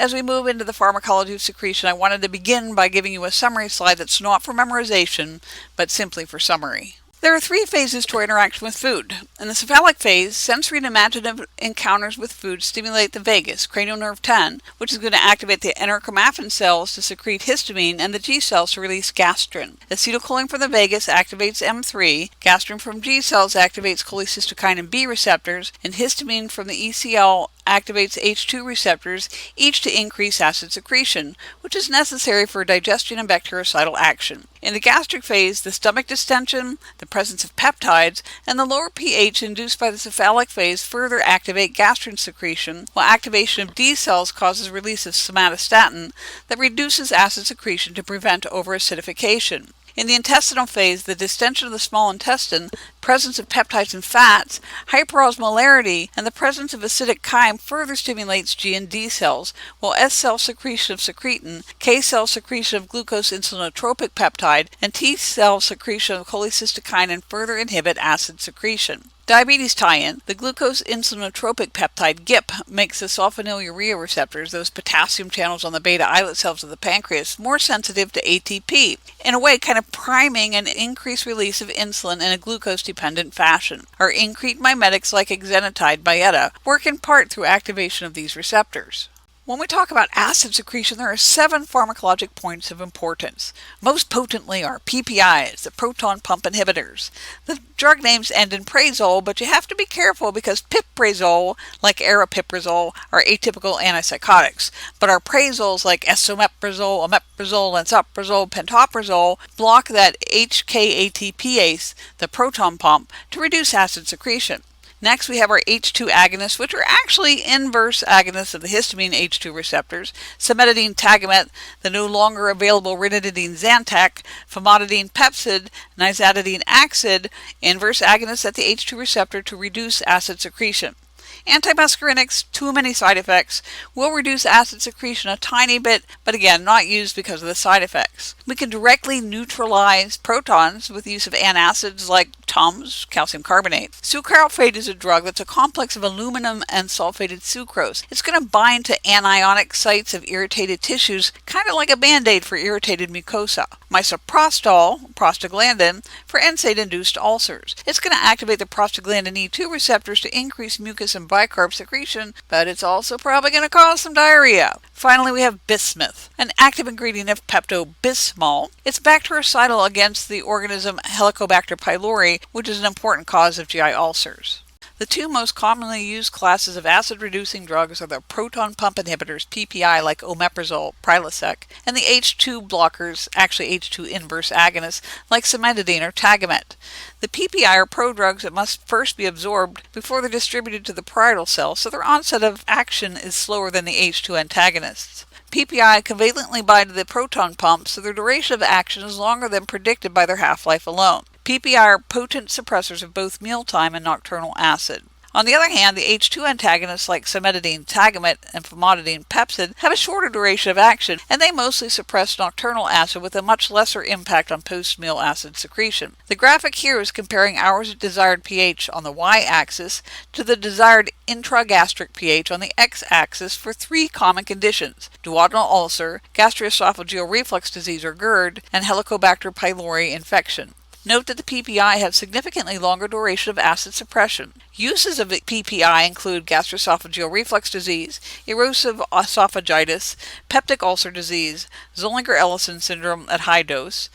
As we move into the pharmacology of secretion, I wanted to begin by giving you a summary slide that's not for memorization, but simply for summary. There are three phases to our interaction with food. In the cephalic phase, sensory and imaginative encounters with food stimulate the vagus, cranial nerve 10, which is going to activate the enterochromaffin cells to secrete histamine and the G cells to release gastrin. Acetylcholine from the vagus activates M3, gastrin from G cells activates cholecystokinin B receptors, and histamine from the ECL activates H2 receptors, each to increase acid secretion, which is necessary for digestion and bactericidal action. In the gastric phase, the stomach distension, the presence of peptides, and the lower pH induced by the cephalic phase further activate gastrin secretion, while activation of D cells causes release of somatostatin that reduces acid secretion to prevent overacidification. In the intestinal phase, the distension of the small intestine, presence of peptides and fats, hyperosmolarity, and the presence of acidic chyme further stimulates G and D cells, while S cell secretion of secretin, K cell secretion of glucose insulinotropic peptide, and T cell secretion of cholecystokinin further inhibit acid secretion. Diabetes tie-in. The glucose insulinotropic peptide GIP makes the sulfonylurea receptors, those potassium channels on the beta islet cells of the pancreas, more sensitive to ATP, in a way kind of priming an increased release of insulin in a glucose-dependent fashion. Our increte mimetics like exenatide Byetta work in part through activation of these receptors. When we talk about acid secretion, there are 7 pharmacologic points of importance. Most potently are PPIs, the proton pump inhibitors. The drug names end in prazole, but you have to be careful because piprazole, like aripiprazole, are atypical antipsychotics. But our prazoles like esomeprazole, omeprazole, lansoprazole, pantoprazole block that HKATPase, the proton pump, to reduce acid secretion. Next, we have our H2 agonists, which are actually inverse agonists of the histamine H2 receptors. Cimetidine Tagamet, the no longer available ranitidine Zantac, famotidine Pepsid, nizatidine Axid, inverse agonists at the H2 receptor to reduce acid secretion. Antimuscarinics, too many side effects, will reduce acid secretion a tiny bit, but again, not used because of the side effects. We can directly neutralize protons with use of antacids like Tums, calcium carbonate. Sucralfate is a drug that's a complex of aluminum and sulfated sucrose. It's going to bind to anionic sites of irritated tissues, kind of like a band-aid for irritated mucosa. Misoprostol, prostaglandin, for NSAID-induced ulcers. It's going to activate the prostaglandin E2 receptors to increase mucus and bicarb secretion, but it's also probably going to cause some diarrhea. Finally, we have bismuth, an active ingredient of Pepto-Bismol. It's bactericidal against the organism Helicobacter pylori, which is an important cause of GI ulcers. The 2 most commonly used classes of acid-reducing drugs are the proton pump inhibitors, PPI, like omeprazole, Prilosec, and the H2 blockers, actually H2 inverse agonists, like cimetidine or Tagamet. The PPI are prodrugs that must first be absorbed before they're distributed to the parietal cell, so their onset of action is slower than the H2 antagonists. PPI covalently bind to the proton pump, so their duration of action is longer than predicted by their half-life alone. PPI are potent suppressors of both mealtime and nocturnal acid. On the other hand, the H2 antagonists like cimetidine Tagamet and famotidine Pepsid have a shorter duration of action, and they mostly suppress nocturnal acid with a much lesser impact on post-meal acid secretion. The graphic here is comparing hours of desired pH on the y-axis to the desired intragastric pH on the x-axis for 3 common conditions: duodenal ulcer, gastroesophageal reflux disease or GERD, and Helicobacter pylori infection. Note that the PPI have significantly longer duration of acid suppression. Uses of PPI include gastroesophageal reflux disease, erosive esophagitis, peptic ulcer disease, Zollinger-Ellison syndrome at high dose,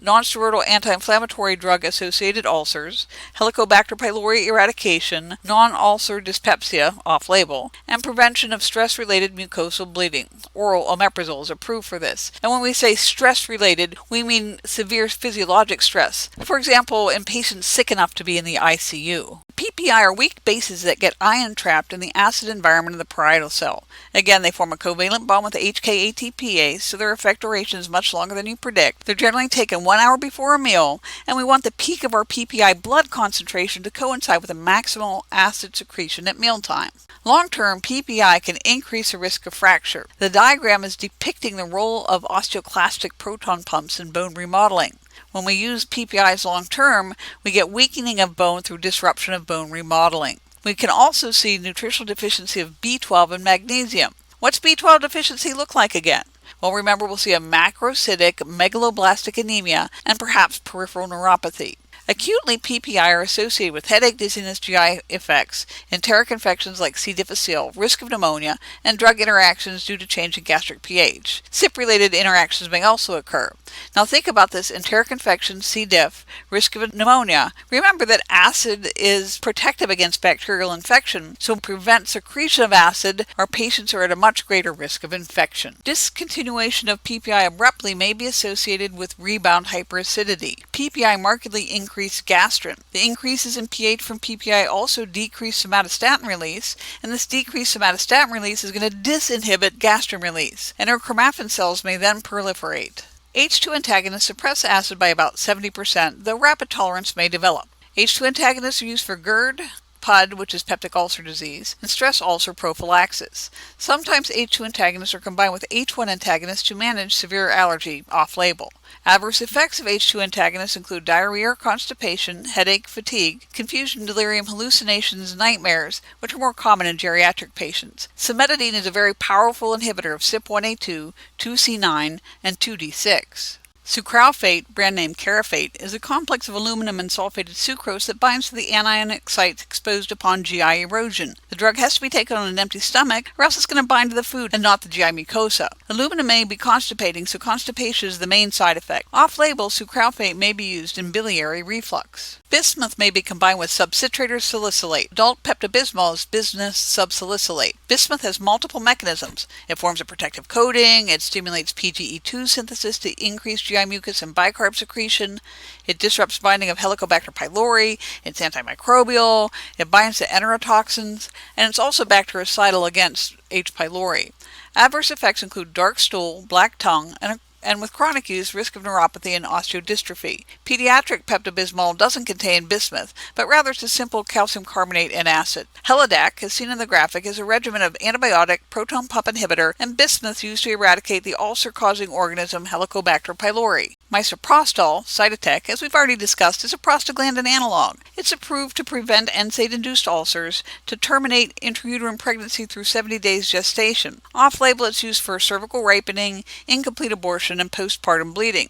nonsteroidal anti-inflammatory drug-associated ulcers, Helicobacter pylori eradication, non-ulcer dyspepsia, off-label, and prevention of stress-related mucosal bleeding. Oral omeprazole is approved for this. And when we say stress-related, we mean severe physiologic stress. For example, in patients sick enough to be in the ICU. PPI are weak bases that get ion trapped in the acid environment of the parietal cell. Again, they form a covalent bond with the HKATPase, so their effect duration is much longer than you predict. They're generally taken 1 hour before a meal, and we want the peak of our PPI blood concentration to coincide with the maximal acid secretion at mealtime. Long-term, PPI can increase the risk of fracture. The diagram is depicting the role of osteoclastic proton pumps in bone remodeling. When we use PPIs long-term, we get weakening of bone through disruption of bone remodeling. We can also see nutritional deficiency of B12 and magnesium. What's B12 deficiency look like again? Well, remember, we'll see a macrocytic megaloblastic anemia and perhaps peripheral neuropathy. Acutely, PPI are associated with headache, dizziness, GI effects, enteric infections like C. difficile, risk of pneumonia, and drug interactions due to change in gastric pH. CYP-related interactions may also occur. Now think about this: enteric infection, C. diff, risk of pneumonia. Remember that acid is protective against bacterial infection, so prevent secretion of acid, our patients are at a much greater risk of infection. Discontinuation of PPI abruptly may be associated with rebound hyperacidity. PPI markedly increase gastrin. The increases in pH from PPI also decrease somatostatin release, and this decreased somatostatin release is going to disinhibit gastrin release, and our chromaffin cells may then proliferate. H2 antagonists suppress acid by about 70%, though rapid tolerance may develop. H2 antagonists are used for GERD, PUD, which is peptic ulcer disease, and stress ulcer prophylaxis. Sometimes H2 antagonists are combined with H1 antagonists to manage severe allergy off-label. Adverse effects of H2 antagonists include diarrhea or constipation, headache, fatigue, confusion, delirium, hallucinations, and nightmares, which are more common in geriatric patients. Cimetidine is a very powerful inhibitor of CYP1A2, 2C9, and 2D6. Sucralfate, brand name Carafate, is a complex of aluminum and sulfated sucrose that binds to the anionic sites exposed upon GI erosion. The drug has to be taken on an empty stomach, or else it's going to bind to the food and not the GI mucosa. Aluminum may be constipating, so constipation is the main side effect. Off-label, sucralfate may be used in biliary reflux. Bismuth may be combined with subcitrate or salicylate. Adult Pepto-Bismol is bismuth subsalicylate. Bismuth has multiple mechanisms. It forms a protective coating, it stimulates PGE2 synthesis to increase GI mucus and bicarb secretion, it disrupts binding of Helicobacter pylori, it's antimicrobial, it binds to enterotoxins, and it's also bactericidal against H. pylori. Adverse effects include dark stool, black tongue, and with chronic use, risk of neuropathy and osteodystrophy. Pediatric Pepto-Bismol doesn't contain bismuth, but rather it's a simple calcium carbonate and acid. Helidac, as seen in the graphic, is a regimen of antibiotic, proton pump inhibitor, and bismuth used to eradicate the ulcer-causing organism Helicobacter pylori. Misoprostol, Cytotec, as we've already discussed, is a prostaglandin analog. It's approved to prevent NSAID-induced ulcers, to terminate intrauterine pregnancy through 70 days gestation. Off-label, it's used for cervical ripening, incomplete abortion, and postpartum bleeding.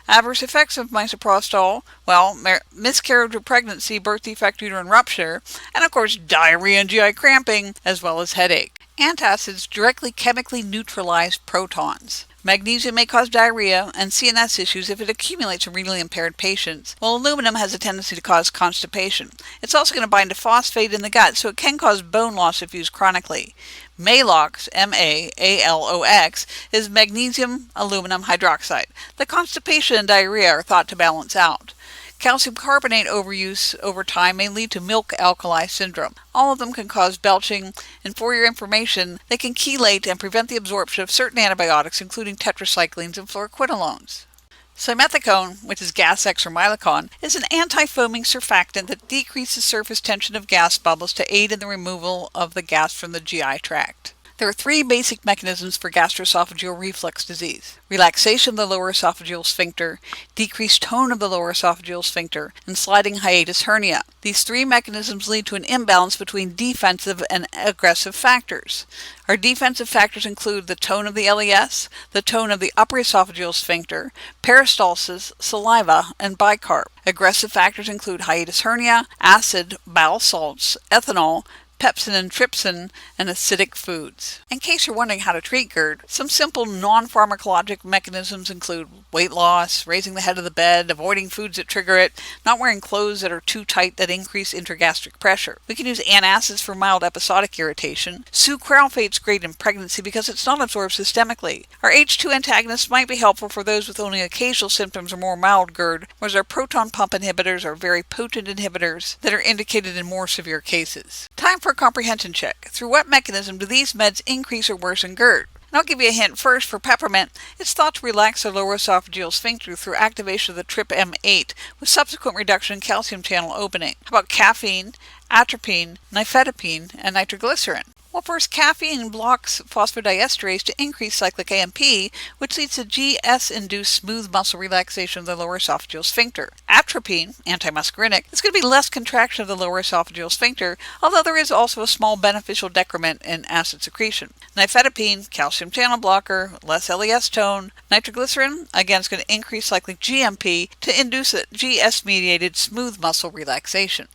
Adverse effects of misoprostol, well, miscarriage of pregnancy, birth defect, uterine rupture, and of course diarrhea and GI cramping, as well as headache. Antacids directly chemically neutralize protons. Magnesium may cause diarrhea and CNS issues if it accumulates in renally impaired patients, while aluminum has a tendency to cause constipation. It's also going to bind to phosphate in the gut, so it can cause bone loss if used chronically. Malox, MaALOX, is magnesium aluminum hydroxide. The constipation and diarrhea are thought to balance out. Calcium carbonate overuse over time may lead to milk alkali syndrome. All of them can cause belching, and for your information, they can chelate and prevent the absorption of certain antibiotics, including tetracyclines and fluoroquinolones. Simethicone, which is Gas X or Mylicon, is an anti-foaming surfactant that decreases surface tension of gas bubbles to aid in the removal of the gas from the GI tract. There are three basic mechanisms for gastroesophageal reflux disease: relaxation of the lower esophageal sphincter, decreased tone of the lower esophageal sphincter, and sliding hiatus hernia. These three mechanisms lead to an imbalance between defensive and aggressive factors. Our defensive factors include the tone of the LES, the tone of the upper esophageal sphincter, peristalsis, saliva, and bicarb. Aggressive factors include hiatus hernia, acid, bowel salts, ethanol, pepsin and trypsin, and acidic foods. In case you're wondering how to treat GERD, some simple non-pharmacologic mechanisms include weight loss, raising the head of the bed, avoiding foods that trigger it, not wearing clothes that are too tight that increase intragastric pressure. We can use antacids for mild episodic irritation. Sucralfate's great in pregnancy because it's not absorbed systemically. Our H2 antagonists might be helpful for those with only occasional symptoms or more mild GERD, whereas our proton pump inhibitors are very potent inhibitors that are indicated in more severe cases. Time for a comprehension check. Through what mechanism do these meds increase or worsen GERD? And I'll give you a hint. First, for peppermint, it's thought to relax the lower esophageal sphincter through activation of the TRPM8 with subsequent reduction in calcium channel opening. How about caffeine, atropine, nifedipine, and nitroglycerin? Well, first, caffeine blocks phosphodiesterase to increase cyclic AMP, which leads to GS-induced smooth muscle relaxation of the lower esophageal sphincter. Atropine, antimuscarinic, is going to be less contraction of the lower esophageal sphincter, although there is also a small beneficial decrement in acid secretion. Nifedipine, calcium channel blocker, less LES tone. Nitroglycerin, again, is going to increase cyclic GMP to induce a GS-mediated smooth muscle relaxation.